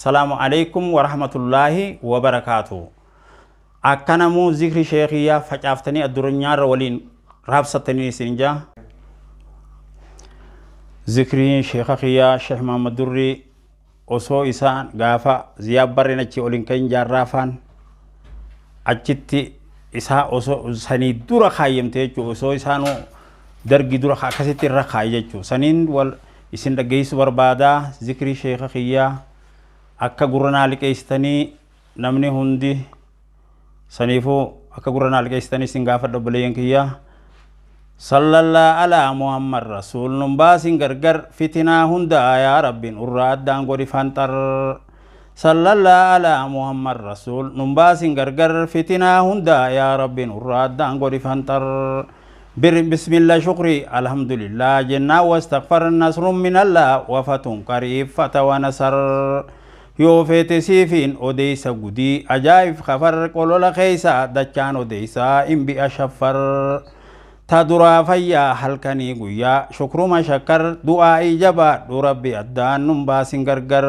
Assalamualaikum warahmatullahi wabarakatuh. Akkanamu zikri sheekhiyaa facaaftanii addunyaarra waliin raabsattanii isinja. Zikri sheekha khiyyaa Sheekh Muhammad Durri osoo isaan gaafa Ziyaad Barreen achi olin kan jaarraafaan achitti isaa osoo sanii dura kaayyamte jechuudha. Osoo isaanu dargi dura akkasitti irra kaayye jechuudha. Saniin wal isin dhaggeessu barbaadaa zikri sheekha khiyyaa akka gurranaa liqeessitanii namni hundi saniifuu akka gurranaa liqeessitanii isin gaafadha obboleeyyan kiyyaa. Sallallahu ala Muhammad Rasul numbaasin gargar fitinaa hunda yaa Rabbiin urraa addaan godhi fanxar. Sallallahu ala Muhammad Rasul numbaasin gargar fitinaa hunda yaa Rabbiin urraa addaan godhi fanxar. Bismillah shukri alhamdulillah jennaa wastaghfar nasrun minallah wafatun qariib fatawa nasar. Yoo feete siifiin odeysa gudii ajaa'ib khafar qolola keeysa dachaan odeysa imbi ashaffar. Ta duraa fayyaa halkanii guyyaa shukruma shakkar du'aa'ii jabaadhu rabbi addaan numbaasin gargar.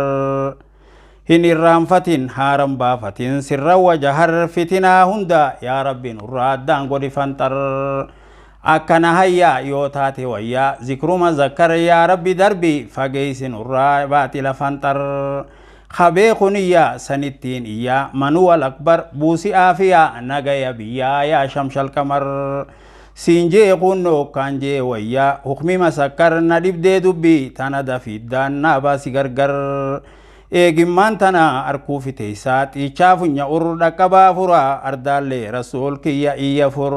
Hin irraanfatin haaran baafatin sirra wajahar fitinaa hunda yaa rabbiin urraa addaan godhi fanxar. Akkana hayyaa yoo taate wayyaa zikruma zakkar yaa rabbi darbi fageeysin urraa baatila fanxar. Khabee kuniyyaa sanittiin iyyaa manuwal akbar buusi aafiyaa nagaya biyyaa yaa shamshal kamar. Siinjee kunnoo kaanjee wayyaa hukmi masakkar na dhibdee dubbii tana dafiiddaan na baasi gargar. Eegimmaan tana arkuu fiteeysaa xiichaa funya ur dhaqqabaa furaa ardaallee rasuul kiyya iyya fur.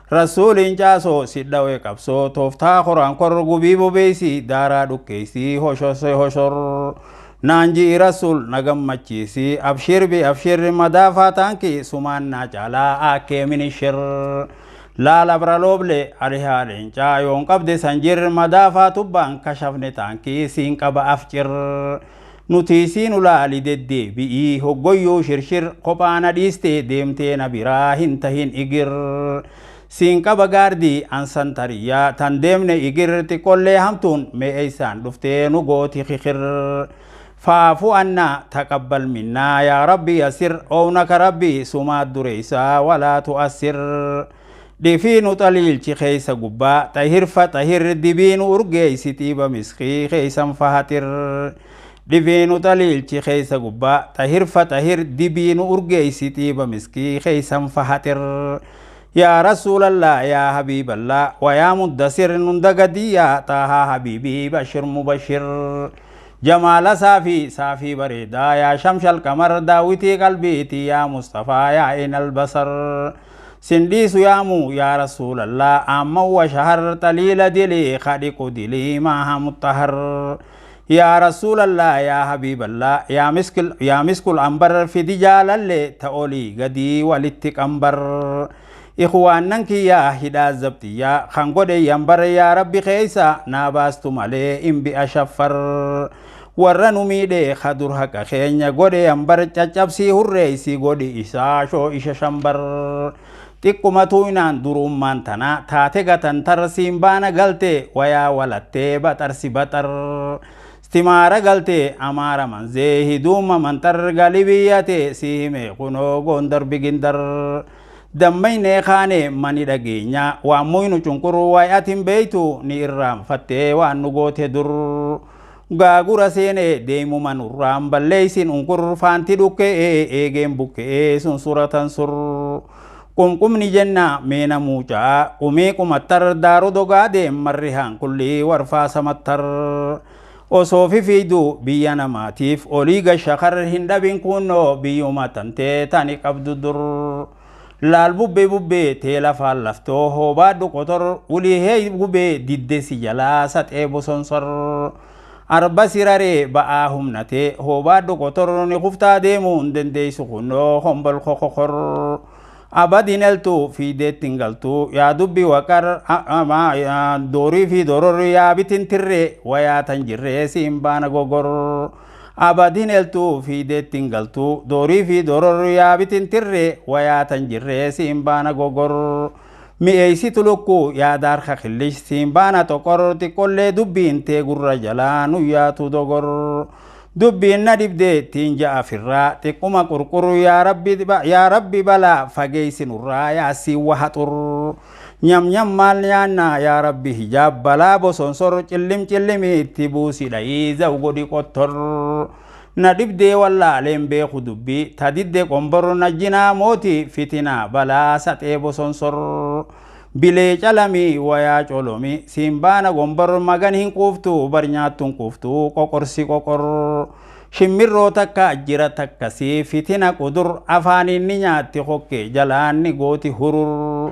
Rasuuliin caasoo sidhawee qabsoo tooftaa koraan kor gubii bobeeysi daaraa dhukkeeysi hoshose hoshor. Naanji rasul nagammachiisi abshir bi abshir madaafaa taanki sumaan naa caalaa akkee minishir. Laala bira looble arihaa leencaa yoon qabde sanjir madaafaa tubbaan kashafne taanki siin qaba afcir. Nuti siin ulaali deddeebi'ii hoggoyyuu shirshir kophaana dhiiste deemtee na biraa hin tahin igir. Siin qaba gaardii ansan tariyyaa tan deemne igir xiqqollee hamtuun mee isaan dhuftee nu gooti khikir. Faafu anna taqabbal minna yaa rabbi yasir ownaka rabbi sumaat dureysa walaa tu'assir. Dhifiinu xaliilchi keeysa gubbaa tahirfa tahir dibiinu urgeeysi xiiba miskii keeysan fahatir. Dhifiinu xaliilchi keeysa gubbaa tahirfa tahir dibiinu urgeeysi xiiba miskii keeysan fahatir. Yaa Rasuulallah yaa Habiiballah wayaa muddasir nundagadiyyaa taahaa habiibii bashir mubashir. Jamaala saafii bareedaa yaa shamshal kamar daawwitii qalbiiti yaa Mustafaa yaa inal basar. Sindiisu yaamu yaa Rasuulallah amman wa shahar taliila dilii khadiqu dilii maaha muttahar. Yaa Rasuulallah yaa Habiiballah yaa miskul ambar fidi jaalallee ta'olii gadii walitti qambar. Ikhwaannan kiyyaa hidhaa zabtiyyaa kan godhe yambar yaa Rabbi keeysa naa baastu malee imbi ashaffar. Warra nu miidhee kadur haqa keenya godhe yambar caccabsii hurreeysi godhi isaa shoo isha shambar. Xiqqumatu inaan durummaan tana taate gatantar siin baana galte wayaa walattee baxarsi baxar. Stimaara galte amaara manzee hiduuma mantar galibiyyate si hime kunoo gondar bigindar. Dammaynee kaane mani dhageenya waan muynu cunkuru waayatin beeytu ni irraanfattee waan nu goote dur. Gaagura seene deemu manurraan balleeysin unkur faanti dhukkee eegeen bukkee sun suratan sur. Qumqumni jenna meena muucaa qumee qumattar daaru dogaadee marri hankulli warfaa samattar. Osoo fifiidu biyya namaatiif olii gashakar hin dhabin kunnoo biyyuma tantee tani qabdu dur. Laal bubbee tee lafaan laftoo hoobaadhu qotor ulii hee gubee diddesi jalaa saxee bosonsor. Arba siraree ba'aa humnatee hoobaadhu qotor ni kuftaa deemuun dandeessu kunnoo hombol kokokor. Abadin eltu fiideettiin galtu yaa dubbi waqar doorii fi dororri yaa bitin tirree wayaa tan jirree siin baana gogor. Abadin eltu fiideettiin galtu doorii fi dororri yaa bitin tirree wayaa tan jirree siin baana gogor. Mi'eeysitu lukkuu yaa daarka khillish siin baana toqor xiqqollee dubbiin tee gurra jalaa nu yaatu dogor. dubbiin na dibdee tiin ja'a firraa xiqquma qurquru yaa rabbi balaa fageeysinurraa yaasii waha xur nyam nyam maal nyaanna yaa rabbi hijaab balaa bosonsor cillimii itti buusi dhayii zaw godhi qottor na dibdee wallaaleen beeku dubbii ta didde qombor na jinaa mooti fitina balaa saxee bosonsor bilee calamii wayaa colomi simbaana gombor magan hin quuftu bar nyaattuun quuftu qoqorsi qoqor shimmirroo takka jira takkasii fitina qudur afaaniin ni nyaatti hokke jalaan ni gooti hurur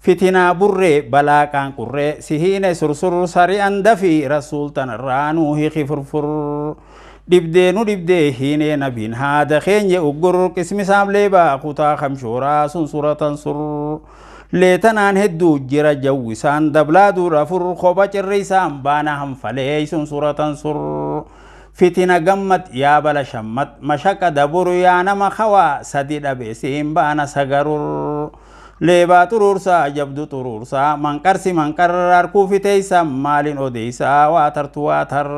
fitina burree balaa qaanqurree sihiine sursur sari'an dafi rasuul tanarraa nuuhi furfur dibdee nu dibdee hiinee nabiin haada keenye uggur qismisaam leebaa kutaa kamshooraa sun suratan sur leetanaan hedduu jira jawwisaan dablaaduu rafur koba cirriisaan baana hanfalee sun suratan sur fitina gammat yaa bala shammat mashaqqa dabur yaa nama khawaa sadi dhabeesiin baana sagarur leebaa xuruursaa jabdu xuruursaa manqarsi manqarrar kuufiteeysa maalin odeeysaa waa tartu waa tar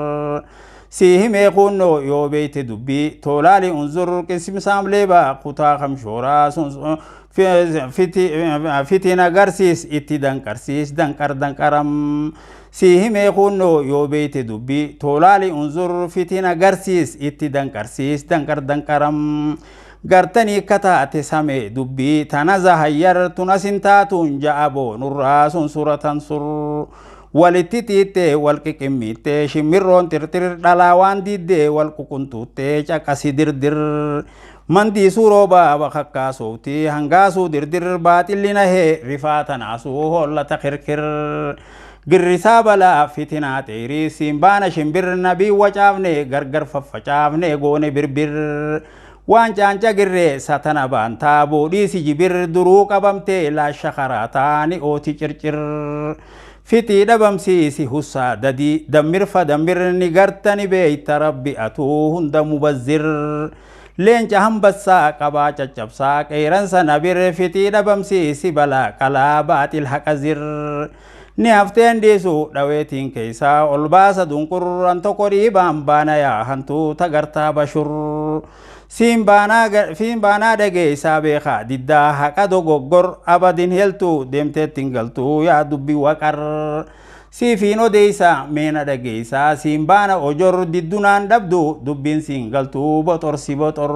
سيه ميقونو يو بيت دبي تولالي انظر قسم سام ليبا قطا خمشورا فتنا غرسيس اتي دنكرسيس دنكرم سيه ميقونو يو بيت دبي تولالي انظر فتنا غرسيس اتي دنكرسيس دنكرم غرتني كتا تسامي دبي تنزا هير تنسنتاتون جابو نراس سورة سر walittitiitte walqiqimmiitte shimmirroon tirtir dhalaawaan diidde walququntuutte caqasi dirdir mandiisuu roobaa bakakkaasuuti hangaasuu dirdir baaxillina hee rifaatanaasuu hollata kirkir girrisaa balaa fitinaa xeerii simbaana shimbir nabii wacaafne gargar faffacaafne goone birbir waan caanca girree satana baantaa boodhiisi jibir duruu qabamte laasha karaataani ooti circir fiti dhabamsiisi husaa dadii dammirfa dammirni gartani beeyta rabbi atuu hunda mubazzir leenca hambassaa qabaa caccabsaa qeeransa nabir fiti dhabamsiisi balaa qalaa baaxil haqazir ni hafteen dhiisu dhaweetiin keeysaa ol baasa dunqurran tokko dhiibaan baana yaa hantuu tagartaa bashur siin baanaa dhageeysaa beekaa diddaa haqa dogoggor abadin heltu deemteettiin galtuu yaa dubbi waqar siifiin odeeysaa meena dhageeysaa siin baana ojor diddunaan dhabdu dubbiin siin galtuu boxorsi boxor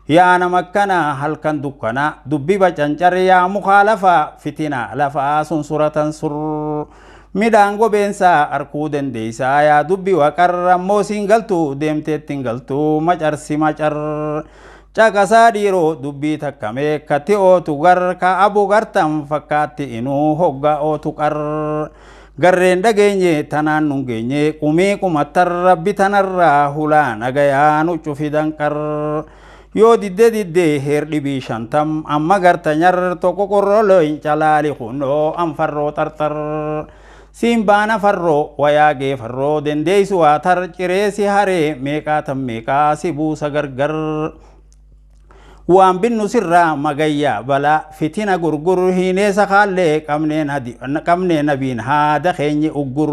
yaa namakkana halkan dukkana dubbi bacancar yaa mukaalafa fitina lafaa sun suratan sur midhaan gobeensaa arkuu dandeeysaa yaa dubbi waqar ammoo siin galtu deemteettiin galtu macarsi macar caqasaa dhiiroo dubbii takkamee katti ootu gar ka abu gartan fakkaatti inuu hogga ootu qar garreen dhageenye tanaan nun geenye qumii qumattar rabbi tanarraa hulaa nagayaa nu cufidan qar yoo didde heer dhibii shantam amma garta nyar tokko qorroloyn calaali kunnoo anfarroo tartar simbaana farroo wayaagee farroo dendeeysu waa tar cireesi haree meeqaatan meeqaa si buusa gargar waan binnu sirraa magayyaa balaa fitina gurgur hiineesa kaallee qabnee nabiin haada keenye uggur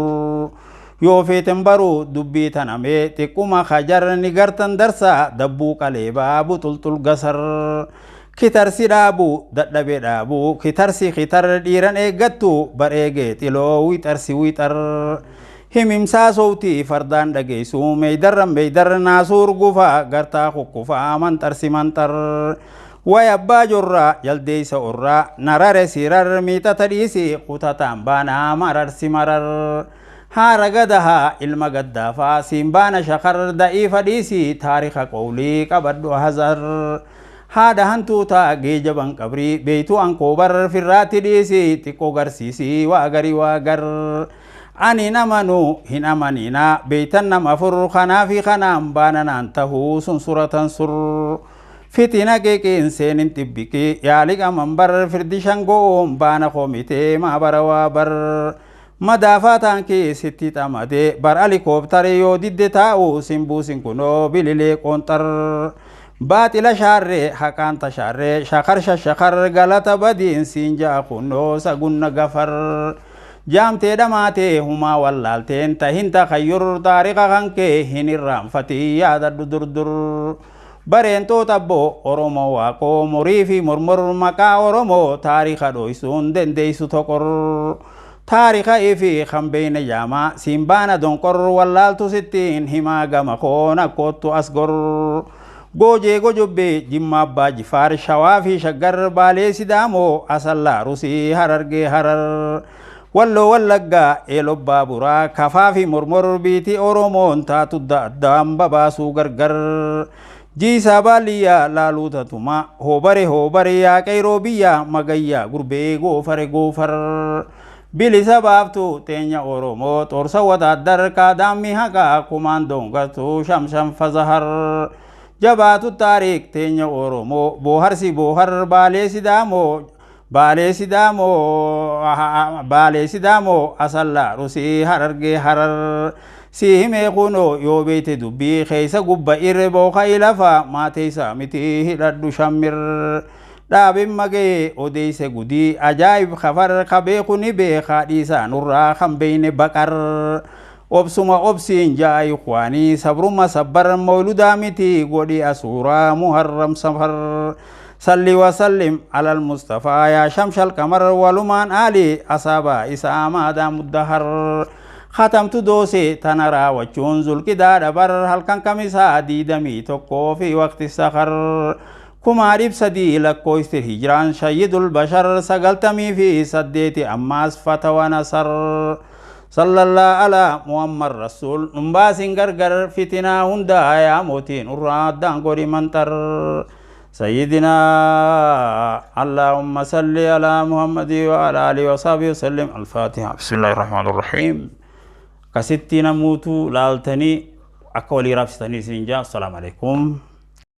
yoo feeten baruu dubbii tanamee xiqquma kajar ni gartan darsaa dabbuu qaleebaa buxulxul gasar kitarsi dhaabu dadhabee dhaabu kitarsi kitar dhiiran eeggattu bareegee xiloo wixarsi wixar himimsaa sowtii fardaan dhageessu meeydarra naasuur gufa gartaa kukkufaa manxarsi manxar way abbaa jorraa jaldeeysa orraa narare sirar miixata dhiisi qutataan baanaa mararsi marar haara gadahaa ilma gaddaafaa simbaana shakar da'iifa dhiisi taarika qowlii qabadhu hazar haada hantuuta geejaban qabrii beeytu ankoobar firraatti dhiisi xiqqoo garsiisi waa garii waa gar ani namanu hin amanina beeytan nama fur kanaafi kanaan baananaan tahuu sun suratan sur fitina keekeen seenin xibbiqi yaaliqaman bar firdi shangoon baana komitee maabara waa bar madaafaa taankee sitti xamade bar alikooptare yoo didde taa'u simbuusin kunoo bililee qoonxar baaxila shaarree haqaanta shaarree shakar shashakar galata badiin siin ja'a kunoo sagunna gafar jaamtee dhamaatee humaa wallaalteen tahinta kayyur taariqa kankee hin irraanfatii yaadadhu durdur bareentoota abboo oromoo waaqoo murii fi mormor maqaa oromoo taariqa dhoysuun dandeeysu tokkor taariqa ifi kan beeyne jaamaa siin baana donqor wallaaltu sittiin himaa gama koon akkoottu asgor goojee gojobbe jimma abbaa jifaar shawaa fi shaggar baalee sidaamoo asallaa rusii harargee harar walloo wallaggaa eelobbaa buraa kafaa fi mormor biitii oromoon taatu addaan babaasuu gargar jiisaa baalliyyaa laaluuta tuma hoobare yaa qayroo biyyaa magayyaa gurbee goofare goofar bilisa baaftu teenya oromoo xorsa wataadar kaadaammi haqaa kumaandoon gartuu shamsham fazahar jabaatu taariik teenya oromoo booharsi boohar baalee sidaamoo asallaa rusii harargee harar si himee kunoo yoo beeyte dubbii keeysa gubba irre booka ilafa maateeysa miti hidhadhu shammir dhaabin magee odeyse gudii ajaa'ib kafar kabeeku ni beekaa dhiisaa nurraa kan beeyne baqar obsuma obsiin jaayi kwaanii sabruma sabbar mawludaa miti godhi asuuraa muharram safar salli wasallim alal mustafaa yaa shamshal qamar walumaan aali asaaba isaa maadaa muddahar khatamtu doose tana raawachuun zulqidaa dabar halkan kamisaa diidamii tokkoo fi waqti sakar kumaa dhibsadii lakkooyste hijraan shayyidul bashar sagaltamii fi saddeeti ammaas fatawa nasar sallallahu ala muhammad rasul numbaasin gargar fitinaa hundaa yaa mootiin urraa addaan godhi mantar سيدنا اللهم صل على محمد وعلى آله وصحبه وسلم الفاتحة بسم الله الرحمن الرحيم كستنا موتو لالتني أكولي رابستني سنجا السلام عليكم